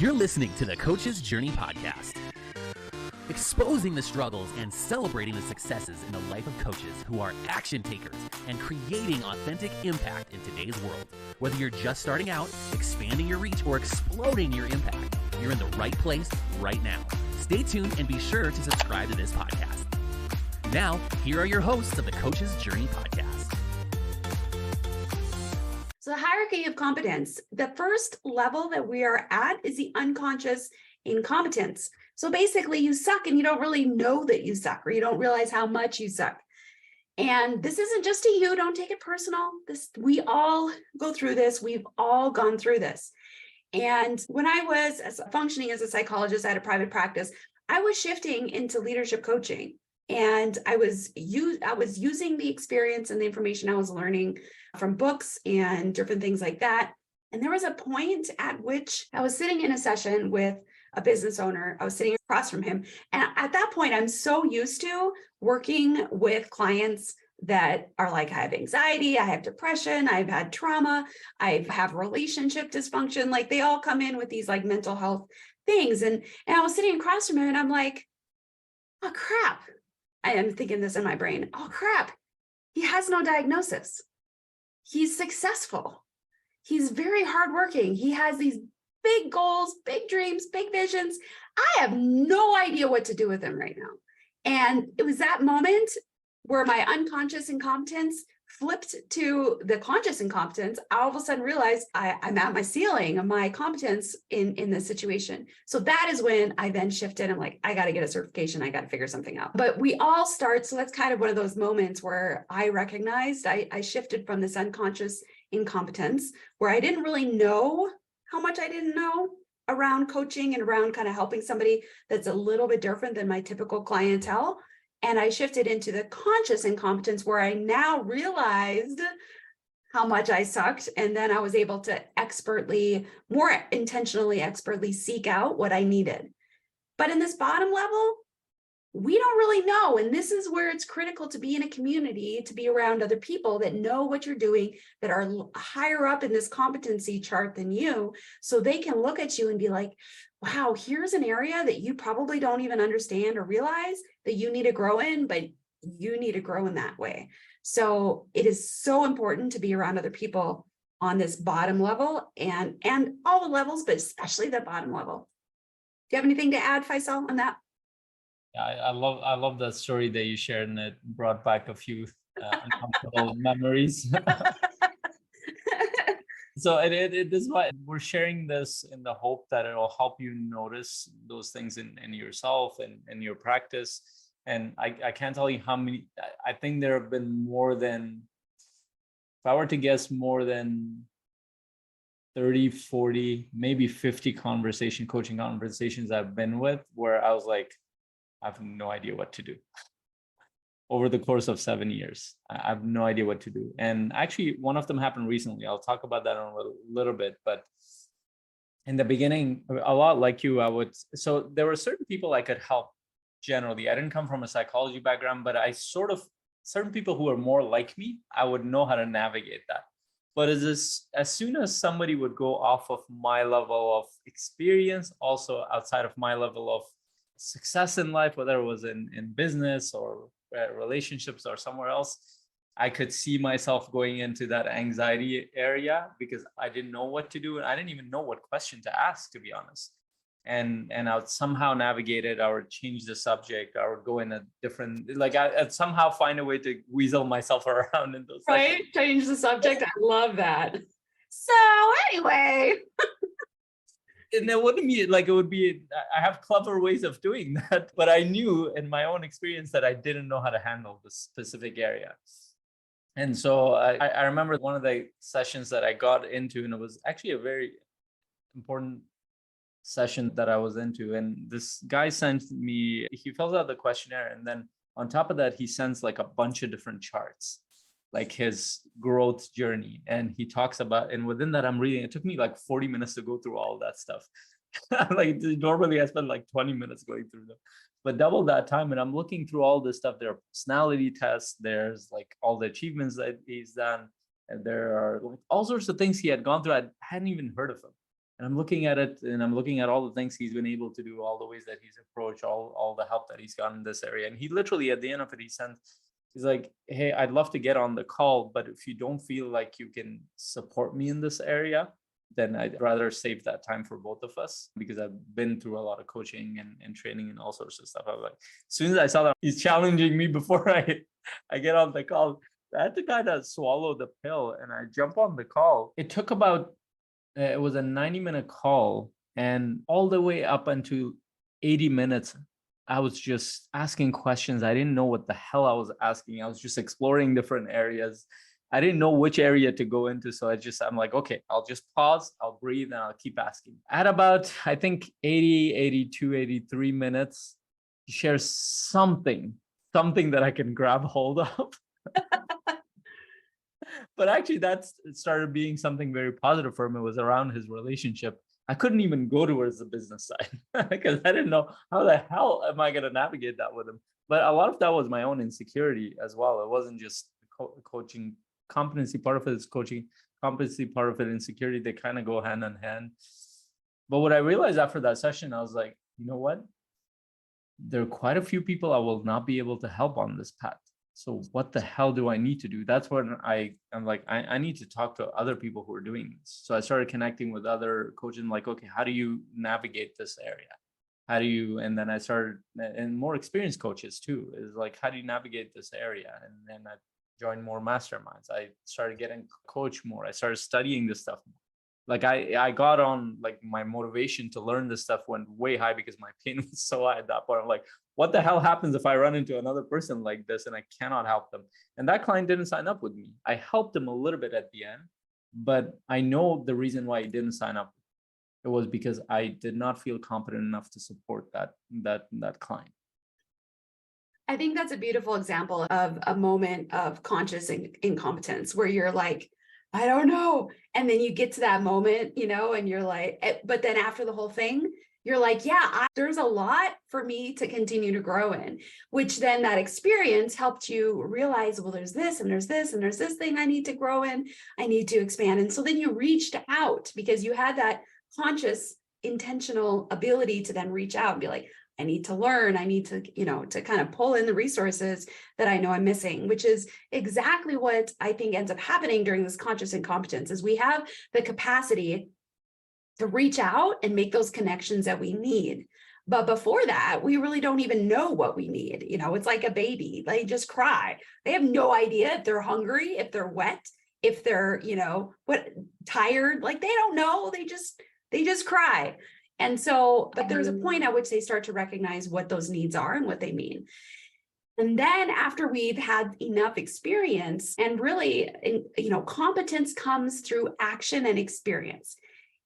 You're listening to the Coach's Journey podcast, exposing the struggles and celebrating the successes in the life of coaches who are action takers and creating authentic impact in today's world. Whether you're just starting out, expanding your reach, or exploding your impact, you're in the right place right now. Stay tuned and be sure to subscribe to this podcast. Now, here are your hosts of the Coach's Journey podcast. So the hierarchy of competence, the first level that we are at is the unconscious incompetence. So basically you suck and you don't really know that you suck, or you don't realize how much you suck. And this isn't just to you, don't take it personal. We all go through this. We've all gone through this. And when I was functioning as a psychologist at a private practice, I was shifting into leadership coaching. And I was using the experience and the information I was learning from books and different things like that. And there was a point at which I was sitting in a session with a business owner. I was sitting across from him. And at that point, I'm so used to working with clients that are like, I have anxiety, I have depression, I've had trauma, I have relationship dysfunction. Like they all come in with these like mental health things. And I was sitting across from him and I'm like, oh crap. I am thinking this in my brain. Oh crap. He has no diagnosis. He's successful. He's very hardworking. He has these big goals, big dreams, big visions. I have no idea what to do with him right now. And it was that moment where my unconscious incompetence flipped to the conscious incompetence. I all of a sudden realized I'm at my ceiling of my competence in this situation. So that is when I then shifted. I'm like, I got to get a certification. I got to figure something out. But we all start. So that's kind of one of those moments where I recognized I shifted from this unconscious incompetence where I didn't really know how much I didn't know around coaching and around kind of helping somebody that's a little bit different than my typical clientele. And I shifted into the conscious incompetence where I now realized how much I sucked. And then I was able to more intentionally, expertly seek out what I needed. But in this bottom level, we don't really know. And this is where it's critical to be in a community, to be around other people that know what you're doing, that are higher up in this competency chart than you, so they can look at you and be like, wow, here's an area that you probably don't even understand or realize that you need to grow in, but you need to grow in that way. So it is so important to be around other people on this bottom level and all the levels, but especially the bottom level. Do you have anything to add, Faisal, on that? Yeah, I love that story that you shared, and it brought back a few uncomfortable memories. So this is why we're sharing this in the hope that it'll help you notice those things in yourself and in your practice. And I can't tell you how many. I think there have been more than, if I were to guess, more than 30, 40, maybe 50 coaching conversations I've been with where I was like, I have no idea what to do. Over the course of 7 years, I have no idea what to do. And actually, one of them happened recently. I'll talk about that in a little bit. But in the beginning, a lot like you, so there were certain people I could help generally. I didn't come from a psychology background, but certain people who are more like me, I would know how to navigate that. But as soon as somebody would go off of my level of experience, also outside of my level of success in life, whether it was in business or relationships or somewhere else, I could see myself going into that anxiety area because I didn't know what to do. And I didn't even know what question to ask, to be honest. And I would somehow navigate it. I would change the subject. I would go in a different, I'd somehow find a way to weasel myself around in those. Right? Sections. Change the subject. I love that. So anyway. And it wouldn't be like, it would be, I have clever ways of doing that, but I knew in my own experience that I didn't know how to handle this specific area. And so I remember one of the sessions that I got into, and it was actually a very important session that I was into. And this guy sent me, he fills out the questionnaire. And then on top of that, he sends like a bunch of different charts, like his growth journey. And he talks about, and within that I'm reading, it took me like 40 minutes to go through all that stuff. Like normally I spend like 20 minutes going through them, but double that time. And I'm looking through all this stuff. There are personality tests. There's like all the achievements that he's done. And there are like all sorts of things he had gone through. I hadn't even heard of him. And I'm looking at it and I'm looking at all the things he's been able to do, all the ways that he's approached, all the help that he's gotten in this area. And he literally, at the end of it, he's like, hey, I'd love to get on the call, but if you don't feel like you can support me in this area, then I'd rather save that time for both of us, because I've been through a lot of coaching and training and all sorts of stuff. I was like, as soon as I saw that he's challenging me before I get on the call, I had to kind of swallow the pill and I jump on the call. It took about, it was a 90-minute call, and all the way up until 80 minutes, I was just asking questions. I didn't know what the hell I was asking. I was just exploring different areas. I didn't know which area to go into. So I'm like, okay, I'll just pause, I'll breathe, and I'll keep asking. At about, I think 80, 82, 83 minutes, share something that I can grab hold of. But actually, that started being something very positive for him. It was around his relationship. I couldn't even go towards the business side because I didn't know how the hell am I going to navigate that with him. But a lot of that was my own insecurity as well. It wasn't just coaching. Competency part of it is coaching. Competency part of it, insecurity. They kind of go hand in hand. But what I realized after that session, I was like, you know what? There are quite a few people I will not be able to help on this path. So what the hell do I need to do? That's when I'm like, I need to talk to other people who are doing this. So I started connecting with other coaches, like, okay, how do you navigate this area? How do you, and then I started, and more experienced coaches too, is like, how do you navigate this area? And then I joined more masterminds. I started getting coached more. I started studying this stuff more. Like I got on, like, my motivation to learn this stuff went way high because my pain was so high at that point. I'm like, what the hell happens if I run into another person like this and I cannot help them? And that client didn't sign up with me. I helped him a little bit at the end, but I know the reason why he didn't sign up. It was because I did not feel competent enough to support that client. I think that's a beautiful example of a moment of conscious incompetence where you're like, I don't know. And then you get to that moment, and you're like, but then after the whole thing, you're like, yeah, there's a lot for me to continue to grow in, which then that experience helped you realize, well, there's this and there's this and there's this thing I need to grow in. I need to expand. And so then you reached out because you had that conscious, intentional ability to then reach out and be like, I need to learn. I need to, to kind of pull in the resources that I know I'm missing, which is exactly what I think ends up happening during this conscious incompetence is we have the capacity to reach out and make those connections that we need. But before that, we really don't even know what we need. It's like a baby. They just cry. They have no idea if they're hungry, if they're wet, if they're, tired. Like they don't know. They just cry. And so, but there's a point at which they start to recognize what those needs are and what they mean. And then after we've had enough experience, and really, competence comes through action and experience.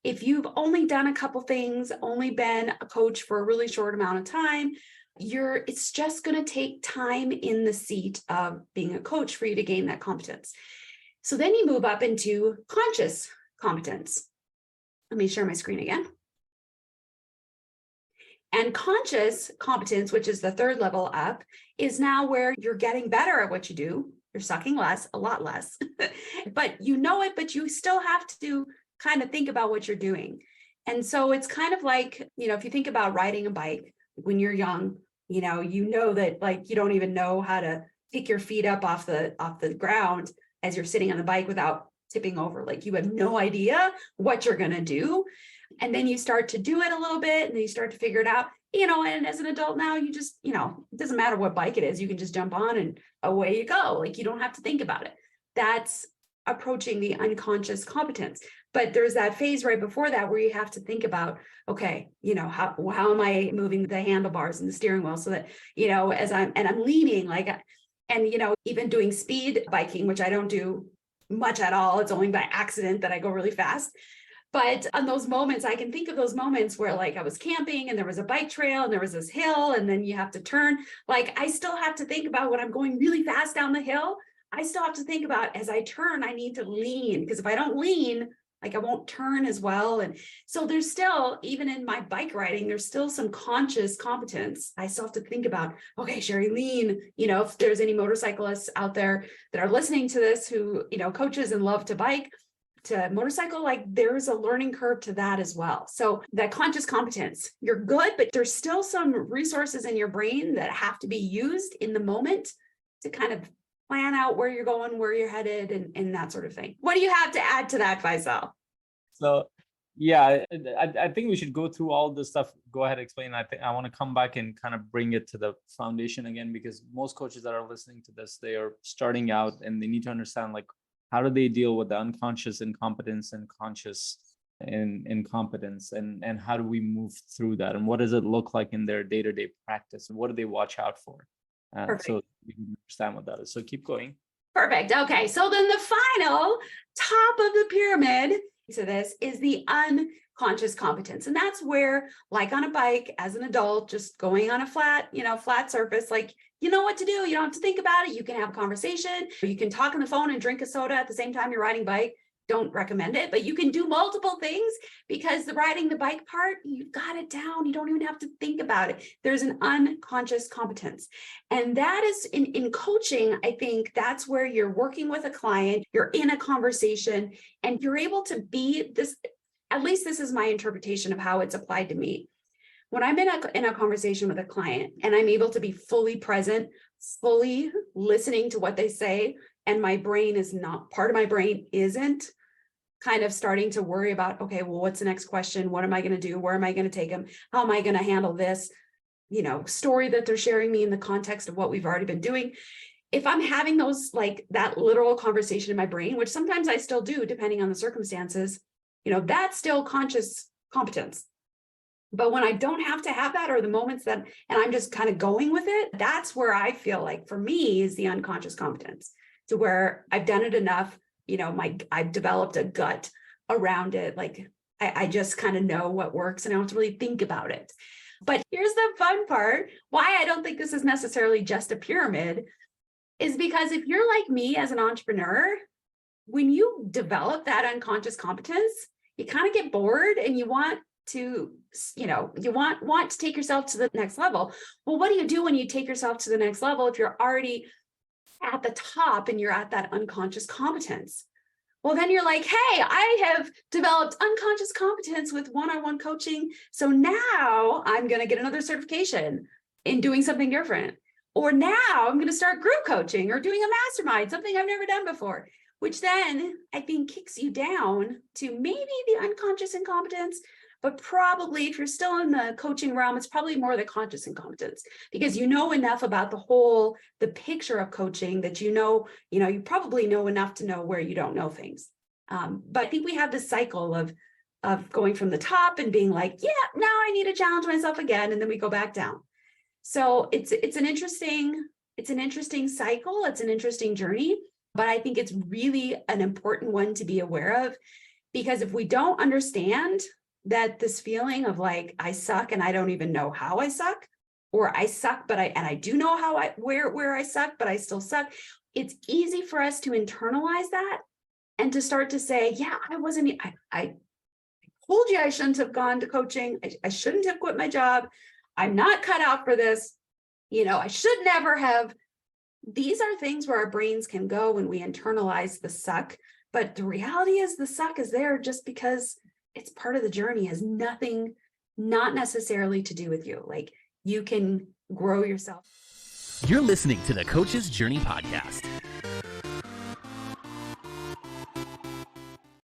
If you've only done a couple things, only been a coach for a really short amount of time, it's just going to take time in the seat of being a coach for you to gain that competence. So then you move up into conscious competence. Let me share my screen again. And conscious competence, which is the third level up, is now where you're getting better at what you do. You're sucking less, a lot less, but you know it, but you still have to kind of think about what you're doing. And so it's kind of like, if you think about riding a bike when you're young, you know that like you don't even know how to pick your feet up off the ground as you're sitting on the bike without tipping over. Like you have no idea what you're going to do. And then you start to do it a little bit and then you start to figure it out, and as an adult now, you just, it doesn't matter what bike it is. You can just jump on and away you go. Like you don't have to think about it. That's approaching the unconscious competence. But there's that phase right before that where you have to think about, okay, how am I moving the handlebars and the steering wheel so that, as I'm leaning even doing speed biking, which I don't do much at all. It's only by accident that I go really fast. But on those moments, I can think of those moments where like I was camping and there was a bike trail and there was this hill and then you have to turn. Like I still have to think about when I'm going really fast down the hill, I still have to think about as I turn, I need to lean because if I don't lean, like I won't turn as well. And so there's still, even in my bike riding, there's still some conscious competence. I still have to think about, okay, Sheri, lean, if there's any motorcyclists out there that are listening to this who, coaches and love to bike, to motorcycle, like there's a learning curve to that as well. So that conscious competence, you're good, but there's still some resources in your brain that have to be used in the moment to kind of plan out where you're going, where you're headed, and that sort of thing. What do you have to add to that, Faisal? So yeah, I think we should go through all this stuff. Go ahead, explain. I think I want to come back and kind of bring it to the foundation again, because most coaches that are listening to this, they are starting out and they need to understand, like, how do they deal with the unconscious incompetence and conscious incompetence, and how do we move through that, and what does it look like in their day-to-day practice, and what do they watch out for? So you can understand what that is. So keep going. Perfect. Okay. So then the final top of the pyramid to this is the unconscious competence. And that's where, like on a bike as an adult, just going on a flat surface, like, you know what to do. You don't have to think about it. You can have a conversation. You can talk on the phone and drink a soda at the same time you're riding bike. Don't recommend it, but you can do multiple things, because the riding the bike part, you've got it down. You don't even have to think about it. There's an unconscious competence. And that is in coaching, I think that's where you're working with a client, you're in a conversation, and you're able to be this, at least this is my interpretation of how it's applied to me. When I'm in a conversation with a client and I'm able to be fully present, fully listening to what they say, and my brain is not, part of my brain isn't kind of starting to worry about, okay, well, what's the next question? What am I going to do? Where am I going to take them? How am I going to handle this, story that they're sharing me in the context of what we've already been doing? If I'm having those, like that literal conversation in my brain, which sometimes I still do, depending on the circumstances, that's still conscious competence. But when I don't have to have that, or the moments that, and I'm just kind of going with it, that's where I feel like for me is the unconscious competence, to where I've done it enough, I've developed a gut around it. Like I just kind of know what works and I don't have to really think about it. But here's the fun part. Why I don't think this is necessarily just a pyramid is because if you're like me as an entrepreneur, when you develop that unconscious competence, you kind of get bored and you want to, you want to take yourself to the next level. Well, what do you do when you take yourself to the next level if you're already at the top and you're at that unconscious competence? Well, then you're like, hey, I have developed unconscious competence with one-on-one coaching. So now I'm going to get another certification in doing something different. Or now I'm going to start group coaching or doing a mastermind, something I've never done before, which then I think kicks you down to maybe the unconscious incompetence. But probably if you're still in the coaching realm, it's probably more the conscious incompetence, because you know enough about the picture of coaching that you probably know enough to know where you don't know things. But I think we have this cycle of going from the top and being like, yeah, now I need to challenge myself again, and then we go back down. So it's an interesting cycle. It's an interesting journey, but I think it's really an important one to be aware of, because if we don't understand that this feeling of like, I suck and I don't even know how I suck, or I suck, but I do know where I suck, but I still suck. It's easy for us to internalize that and to start to say, yeah, I told you I shouldn't have gone to coaching. I shouldn't have quit my job. I'm not cut out for this. I should never have. These are things where our brains can go when we internalize the suck. But the reality is the suck is there just because it's part of the journey, has nothing, not necessarily to do with you. Like you can grow yourself. You're listening to the Coach's Journey podcast.